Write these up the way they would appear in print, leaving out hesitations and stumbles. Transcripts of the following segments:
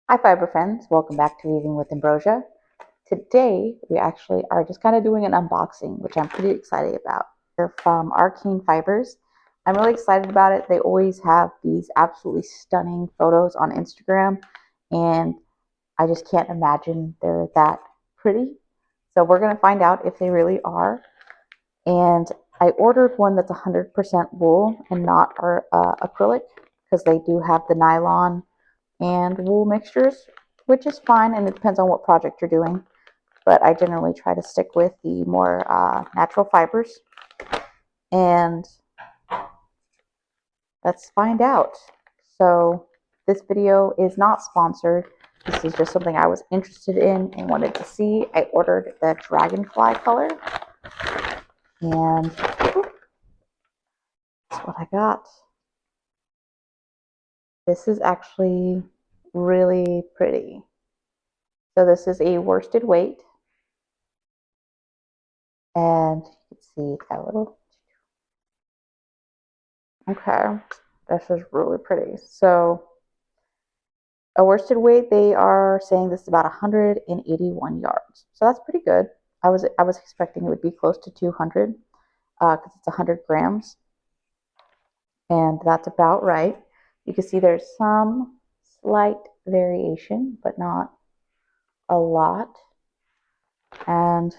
Hi fiber friends, welcome back to Weaving with Ambrosia. Today we actually are just kind of doing an unboxing, which I'm pretty excited about. They're from Arcane Fibers. I'm really excited about it. They always have these absolutely stunning photos on Instagram, and I just can't imagine they're that pretty. So we're going to find out if they really are. And I ordered one that's 100% wool and not acrylic, because they do have the nylon and wool mixtures, which is fine, and it depends on what project you're doing. But I generally try to stick with the more natural fibers. And let's find out. So this video is not sponsored. This is just something I was interested in and wanted to see. I ordered the dragonfly color, and that's what I got. This is actually really pretty. So this is a worsted weight, and you can see it's got a little. Okay, this is really pretty. So a worsted weight, they are saying this is about 181 yards. So that's pretty good. I was expecting it would be close to 200 because it's 100 grams, and that's about right. You can see there's some slight variation, but not a lot. And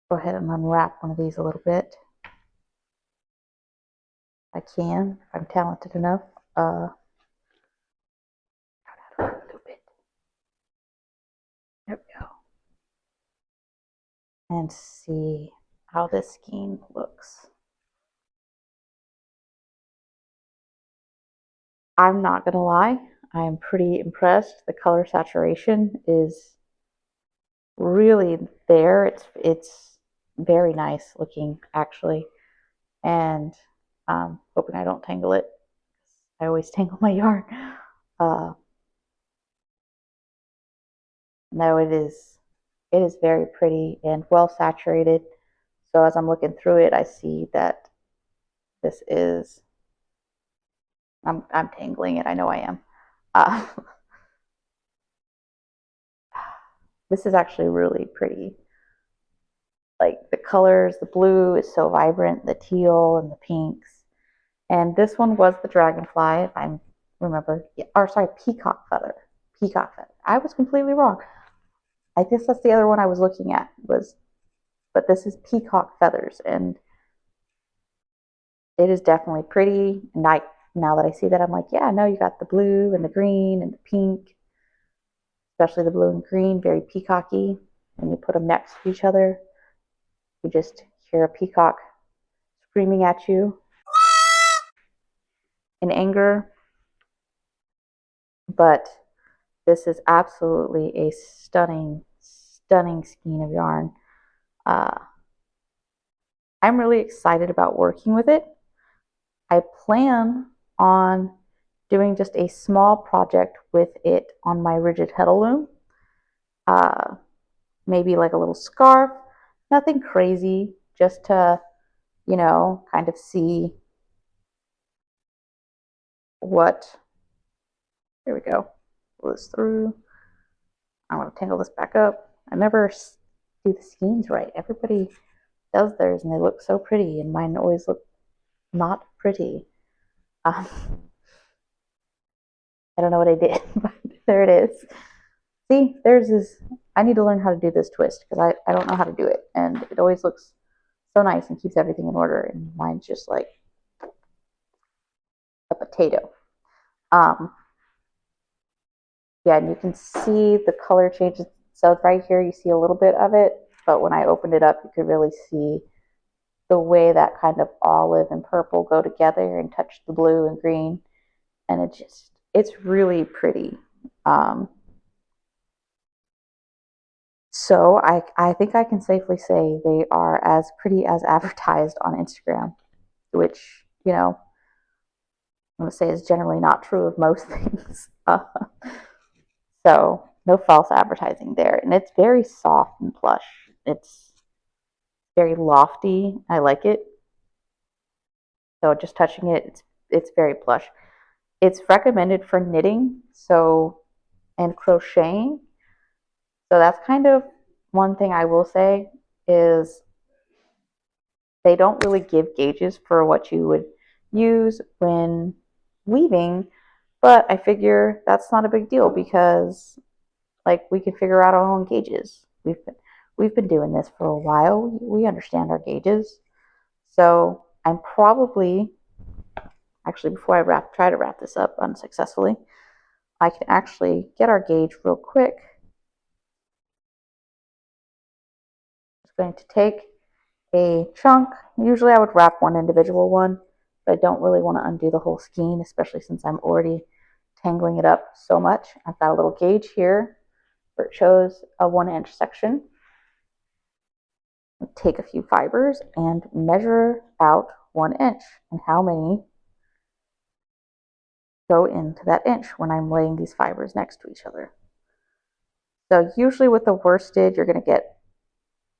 go ahead and unwrap one of these a little bit. I can, if I'm talented enough. A little bit. There we go. And see how this skein looks. I'm not gonna lie, I am pretty impressed. The color saturation is really there. It's very nice looking actually, and hoping I don't tangle it. I always tangle my yarn. Uh, no, it is very pretty and well saturated. So as I'm looking through it, I see that this is. I'm tangling it. I know I am. Uh, this is actually really pretty. Like the colors, the blue is so vibrant, the teal and the pinks. And this one was the dragonfly, if I remember. Or sorry, peacock feather. Peacock feather. I was completely wrong. I guess that's the other one I was looking at but this is peacock feathers, and it is definitely pretty. And now that I see that, I'm like, yeah, no, you got the blue and the green and the pink, especially the blue and green, very peacocky. When you put them next to each other, you just hear a peacock screaming at you in anger. But this is absolutely a stunning, stunning skein of yarn. Uh, I'm really excited about working with it. I plan on doing just a small project with it on my rigid heddle loom. Uh, Maybe like a little scarf, nothing crazy, just to, kind of see what. Here we go. Pull this through. I'm going to tangle this back up. I never do the skeins right. Everybody does theirs and they look so pretty, and mine always look not pretty. Um, I don't know what I did, but there it is. See, theirs is. I need to learn how to do this twist because I don't know how to do it, and it always looks so nice and keeps everything in order. And mine's just like a potato. Um, yeah, and you can see the color changes. So right here, you see a little bit of it, but when I opened it up, you could really see the way that kind of olive and purple go together and touch the blue and green, and it's really pretty. Um, so I think I can safely say they are as pretty as advertised on Instagram, which I'm going to say is generally not true of most things. So no false advertising there, and it's very soft and plush. It's very lofty. I like it. So just touching it, it's very plush. It's recommended for knitting, so, and crocheting. So that's kind of one thing I will say is they don't really give gauges for what you would use when weaving, but I figure that's not a big deal because like we can figure out our own gauges. We've been doing this for a while. We understand our gauges. So I'm probably actually before I try to wrap this up unsuccessfully, I can actually get our gauge real quick. I'm going to take a chunk. Usually I would wrap one individual one, but I don't really want to undo the whole skein, especially since I'm already tangling it up so much. I've got a little gauge here where it shows a 1-inch section. Take a few fibers and measure out 1 inch and how many go into that inch when I'm laying these fibers next to each other. So usually with the worsted, you're going to get,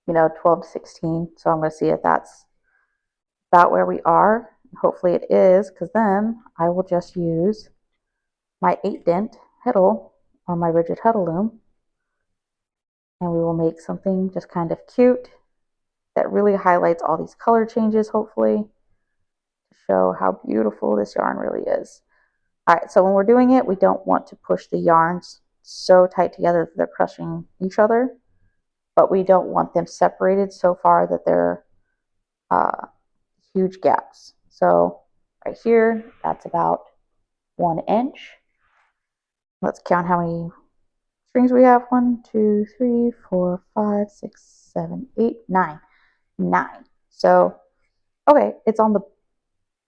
12 to 16. So I'm going to see if that's about where we are. Hopefully it is, because then I will just use my 8-dent heddle on my rigid heddle loom, and we will make something just kind of cute that really highlights all these color changes, hopefully, to show how beautiful this yarn really is. All right, so when we're doing it, we don't want to push the yarns so tight together that they're crushing each other, but we don't want them separated so far that they're huge gaps. So right here, that's about 1 inch. Let's count how many strings we have. 1, 2, 3, 4, 5, 6, 7, 8, 9. 9. So, okay, it's on the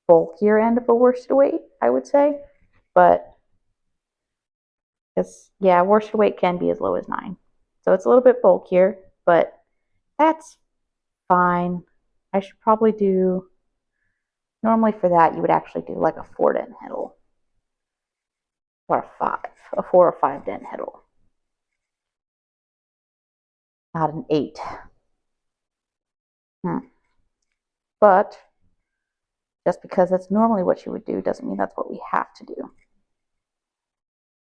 bulkier end of a worsted weight, I would say, but yeah, worsted weight can be as low as 9. So it's a little bit bulkier, but that's fine. I should probably do, normally for that, you would actually do like a 4-dent heddle or a 4 or 5-dent heddle, not an 8. But just because that's normally what you would do doesn't mean that's what we have to do.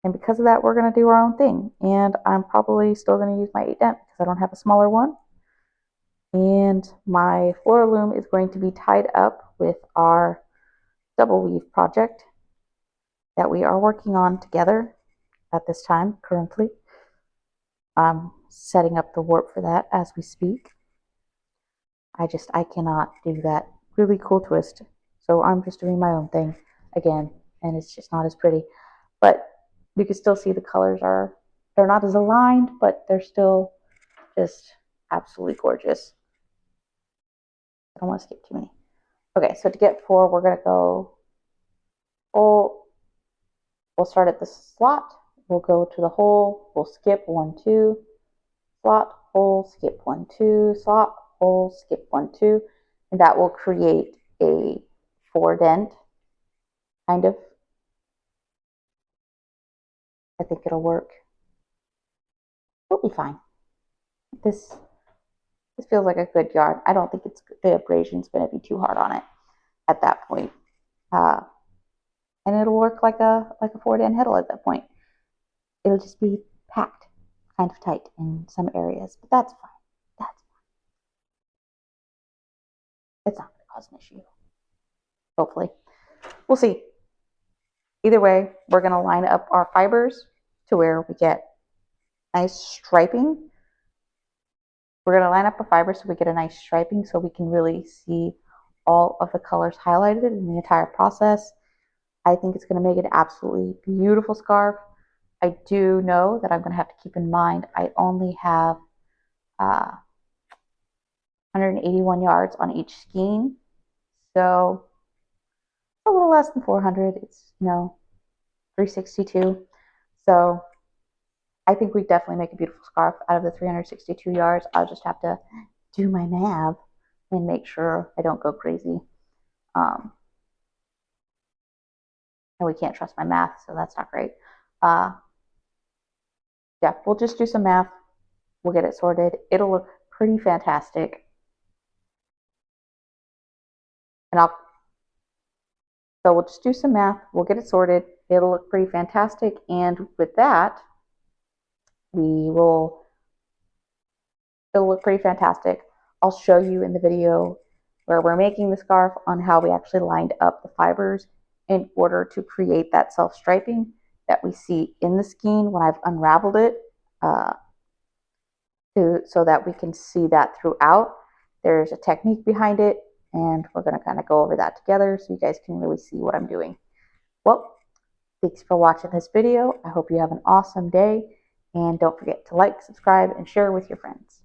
And because of that, we're going to do our own thing. And I'm probably still going to use my 8-dent because I don't have a smaller one. And my floor loom is going to be tied up with our double weave project that we are working on together at this time currently. I'm setting up the warp for that as we speak. I cannot do that really cool twist. So I'm just doing my own thing again, and it's just not as pretty. But you can still see the colors they're not as aligned, but they're still just absolutely gorgeous. I don't want to skip too many. Okay, so to get 4, we're going to go full. We'll start at the slot. We'll go to the hole. We'll skip 1, 2, slot, hole, skip 1, 2, slot, hole, skip 1, 2. And that will create a 4-dent, kind of. I think it'll work. It'll be fine. This feels like a good yarn. I don't think the abrasion's going to be too hard on it at that point. And it'll work like a 4-dent heddle at that point. It'll just be packed kind of tight in some areas, but that's fine. That's fine. It's not going to cause an issue. Hopefully. We'll see. Either way, we're going to line up our fibers to where we get nice striping. We're going to line up our fibers so we get a nice striping so we can really see all of the colors highlighted in the entire process. I think it's going to make an absolutely beautiful scarf. I do know that I'm going to have to keep in mind I only have 181 yards on each skein. So a little less than 400. It's, 362. So I think we definitely make a beautiful scarf out of the 362 yards. I'll just have to do my math and make sure I don't go crazy. And we can't trust my math, so that's not great. Yeah, we'll just do some math. We'll get it sorted. It'll look pretty fantastic. And So we'll just do some math, we'll get it sorted, it'll look pretty fantastic, and with that, it'll look pretty fantastic. I'll show you in the video where we're making the scarf on how we actually lined up the fibers in order to create that self-striping that we see in the skein when I've unraveled it, so that we can see that throughout. There's a technique behind it, and we're going to kind of go over that together so you guys can really see what I'm doing. Well, thanks for watching this video. I hope you have an awesome day, and don't forget to like, subscribe, and share with your friends.